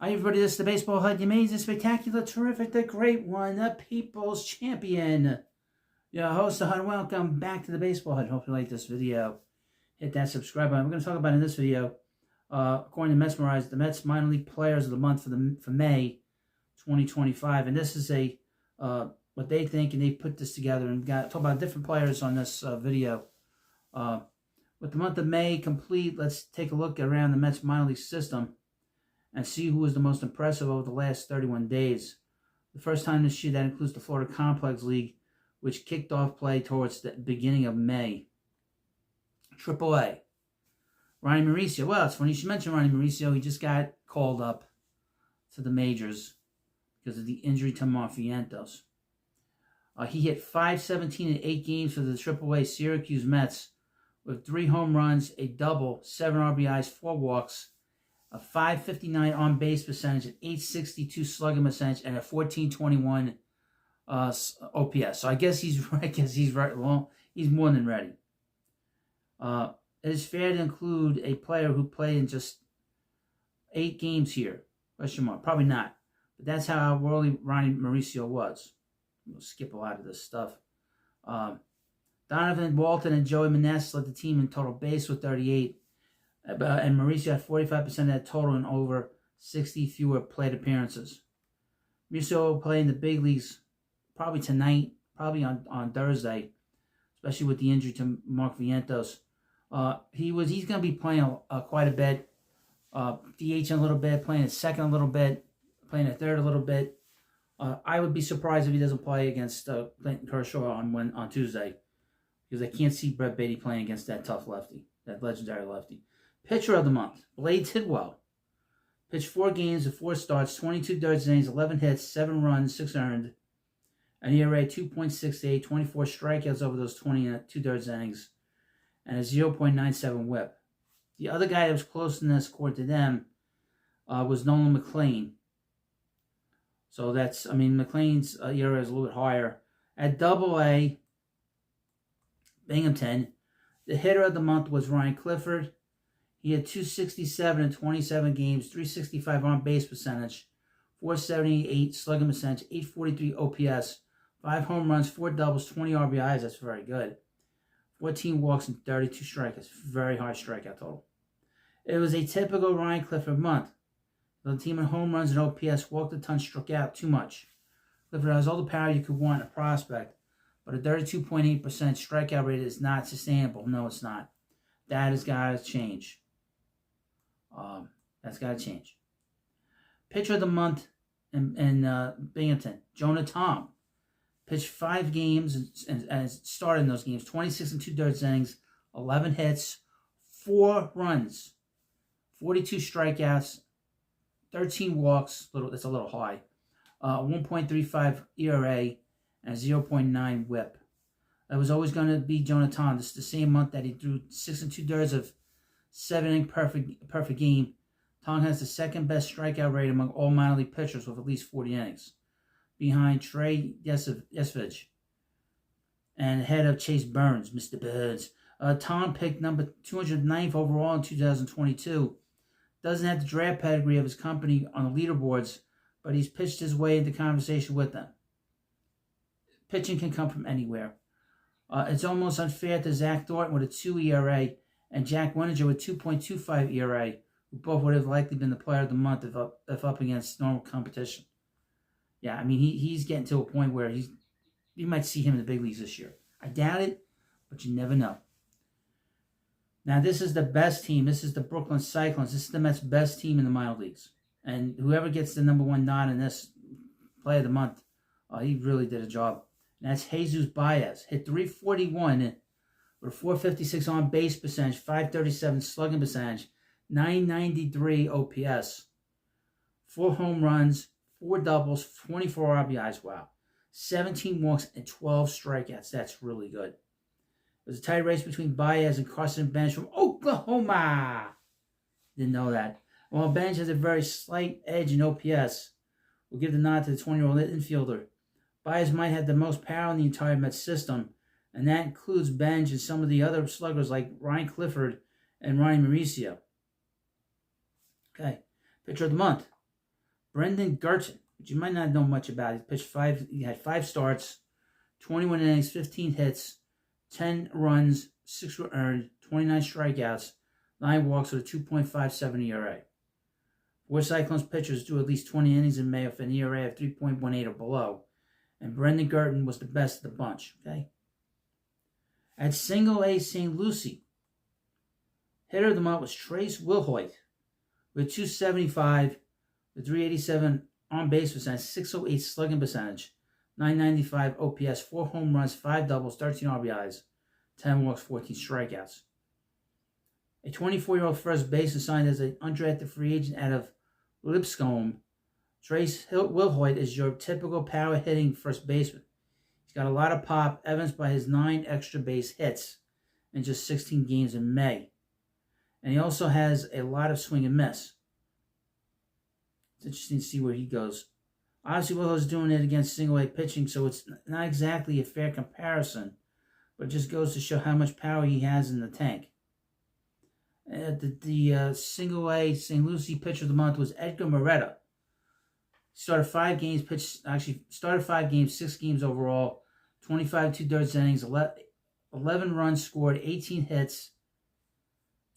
Hi everybody, this is the Baseball Hut, the amazing, spectacular, terrific, the great one, the People's Champion. Your host, the Hut. Welcome back to the Baseball Hut. Hope you like this video. Hit that subscribe button. We're going to talk about in this video, according to Mesmerize, the Mets minor league players of the month for May 2025. And this is what they think, and they put this together and talk about different players on this video. With the month of May complete, let's take a look around the Mets minor league system and see who was the most impressive over the last 31 days. The first time this year, that includes the Florida Complex League, which kicked off play towards the beginning of May. AAA. Ronnie Mauricio. Well, it's funny you should mention Ronnie Mauricio. He just got called up to the majors because of the injury to Mark Vientos. He hit .517 in 8 games for the AAA Syracuse Mets with 3 home runs, a double, 7 RBIs, 4 walks, a .559 on-base percentage, an .862 slugging percentage, and a .1421 OPS. So I guess he's right. Well, he's more than ready. It is fair to include a player who played in just 8 games here. Question mark. Probably not. But that's how worldly Ronnie Mauricio was. We'll skip a lot of this stuff. Donovan Walton and Joey Meneses led the team in total base with 38. And Mauricio had 45% of that total in over 60 fewer plate appearances. Mauricio will play in the big leagues probably tonight, probably on Thursday, especially with the injury to Mark Vientos. He's going to be playing quite a bit, DH a little bit, playing at second a little bit, playing at third a little bit. I would be surprised if he doesn't play against Clayton Kershaw on Tuesday, because I can't see Brett Baty playing against that tough lefty, that legendary lefty. Pitcher of the month, Blades Hidwell. Pitched 4 games with 4 starts, 22 thirds innings, 11 hits, 7 runs, 6 earned. An ERA 2.68, 24 strikeouts over those 22 thirds innings, and a 0.97 whip. The other guy that was close to this, according to them, was Nolan McLean. So McLean's ERA is a little bit higher. At Double-A, Binghamton, the hitter of the month was Ryan Clifford. He had .267 in 27 games, .365 on-base percentage, .478 slugging percentage, .843 OPS, 5 home runs, 4 doubles, 20 RBIs. That's very good. 14 walks and 32 strikeouts. Very high strikeout total. It was a typical Ryan Clifford month. The team in home runs and OPS walked a ton, struck out too much. Clifford has all the power you could want in a prospect, but a 32.8% strikeout rate is not sustainable. No, it's not. That has got to change. That's got to change. Pitcher of the month in Binghamton, Jonah Tom. Pitched 5 games and started in those games. 26 and 2 thirds innings, 11 hits, 4 runs, 42 strikeouts, 13 walks. That's a little high. 1.35 ERA and a 0.9 WHIP. That was always going to be Jonah Tom. This is the same month that he threw 6 and 2 thirds of 7-inning perfect game. Tom has the second best strikeout rate among all minor league pitchers with at least 40 innings, behind Trey Yesvich and ahead of Chase Burns, Mr. Burns. Tom picked number 209th overall in 2022. Doesn't have the draft pedigree of his company on the leaderboards, but he's pitched his way into conversation with them. Pitching can come from anywhere. It's almost unfair to Zach Thornton with a 2 ERA and Jack Winninger with 2.25 ERA, who both would have likely been the player of the month if up against normal competition. Yeah, I mean, he's getting to a point where you might see him in the big leagues this year. I doubt it, but you never know. Now, this is the best team. This is the Brooklyn Cyclones. This is the Mets' best team in the minor leagues. And whoever gets the number 1 nod in this play of the month, he really did a job. And that's Jesus Baez. Hit .341 with a .456 on-base percentage, .537 slugging percentage, .993 OPS, 4 home runs, 4 doubles, 24 RBIs. Wow. 17 walks and 12 strikeouts. That's really good. There's a tight race between Baez and Carson Bench from Oklahoma. Didn't know that. While Bench has a very slight edge in OPS, we'll give the nod to the 20-year-old infielder. Baez might have the most power in the entire Mets system, and that includes Bench and some of the other sluggers like Ryan Clifford and Ronnie Mauricio. Okay, pitcher of the month. Brendan Garton, which you might not know much about. He had 5 starts, 21 innings, 15 hits, 10 runs, 6 were earned, 29 strikeouts, 9 walks with a 2.57 ERA. 4 Cyclones pitchers do at least 20 innings in May with an ERA of 3.18 or below, and Brendan Garton was the best of the bunch. Okay. At Single A St. Lucie, hitter of the month was Trace Wilhoit with 275, with 387 on base percentage, 608 slugging percentage, 995 OPS, 4 home runs, 5 doubles, 13 RBIs, 10 walks, 14 strikeouts. A 24-year-old first baseman signed as an undrafted free agent out of Lipscomb. Trace Wilhoit is your typical power-hitting first baseman. He's got a lot of pop, evidenced by his 9 extra base hits in just 16 games in May. And he also has a lot of swing and miss. It's interesting to see where he goes. Obviously, Wilhoit's doing it against single-A pitching, so it's not exactly a fair comparison, but it just goes to show how much power he has in the tank. The single-A St. Lucie pitcher of the month was Edgar Moretta. Started 5 games, started 5 games, 6 games overall, 25 2/3 innings, 11 runs scored, 18 hits,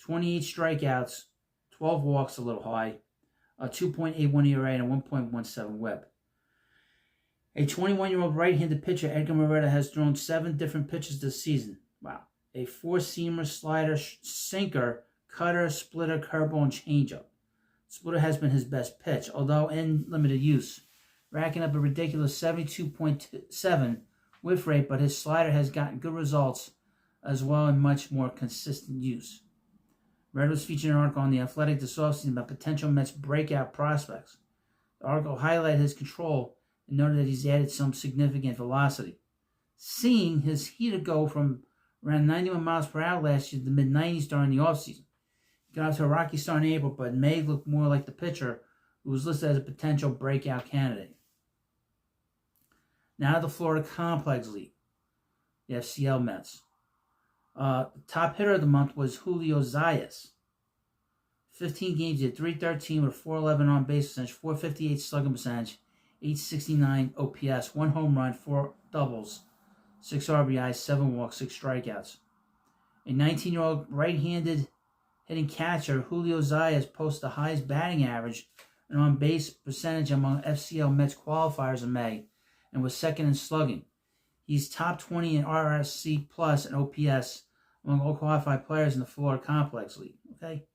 28 strikeouts, 12 walks, a little high, a 2.81 ERA, and a 1.17 WHIP. A 21-year-old right-handed pitcher, Edgar Moretta, has thrown 7 different pitches this season. Wow. A 4-seamer, slider, sinker, cutter, splitter, curveball, and changeup. Splitter has been his best pitch, although in limited use, racking up a ridiculous 72.7 whiff rate, but his slider has gotten good results as well and much more consistent use. Red was featured in an article on The Athletic this offseason about potential Mets breakout prospects. The article highlighted his control and noted that he's added some significant velocity. Seeing his heater go from around 91 miles per hour last year to the mid-90s during the offseason. He got off to a rocky start in April, but May looked more like the pitcher who was listed as a potential breakout candidate. Now the Florida Complex League, the FCL Mets. The top hitter of the month was Julio Zayas. 15 games, he had 313 with 411 on base percentage, 458 slugging percentage, 869 OPS, 1 home run, 4 doubles, 6 RBIs, 7 walks, 6 strikeouts. A 19-year-old right-handed hitting catcher, Julio Zayas, posted the highest batting average and on-base percentage among FCL Mets qualifiers in May and was second in slugging. He's top 20 in RSC plus and OPS among all qualified players in the Florida Complex League. Okay.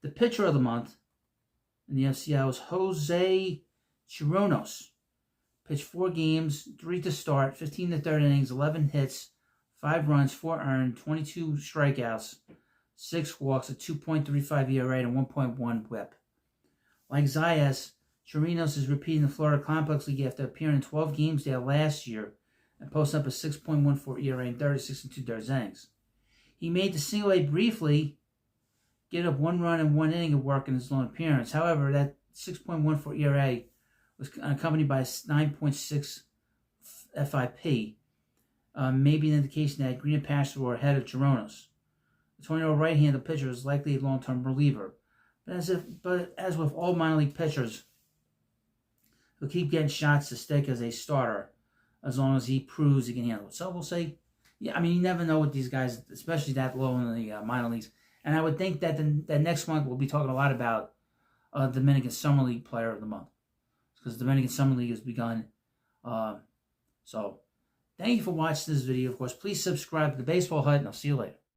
The pitcher of the month in the FCL was Jose Chirinos. Pitched 4 games, 3 to start, 15 to third innings, 11 hits, 5 runs, 4 earned, 22 strikeouts, 6 walks, a 2.35 ERA, and 1.1 WHIP. Like Zayas, Chirinos is repeating the Florida Complex League after appearing in 12 games there last year and posting up a 6.14 ERA in 36 2/3 innings. He made the single A briefly, getting up 1 run and 1 inning of work in his lone appearance. However, that 6.14 ERA was accompanied by a 9.6 FIP, maybe an indication that greener pastures were ahead of Chirinos. The 20-year-old right-handed pitcher is likely a long-term reliever, but as with all minor league pitchers, he'll keep getting shots to stick as a starter as long as he proves he can handle it. So we'll say, yeah, I mean, you never know with these guys, especially that low in the minor leagues. And I would think that the next month we'll be talking a lot about Dominican Summer League Player of the Month, because the Dominican Summer League has begun. So thank you for watching this video. Of course, please subscribe to the Baseball Hut, and I'll see you later.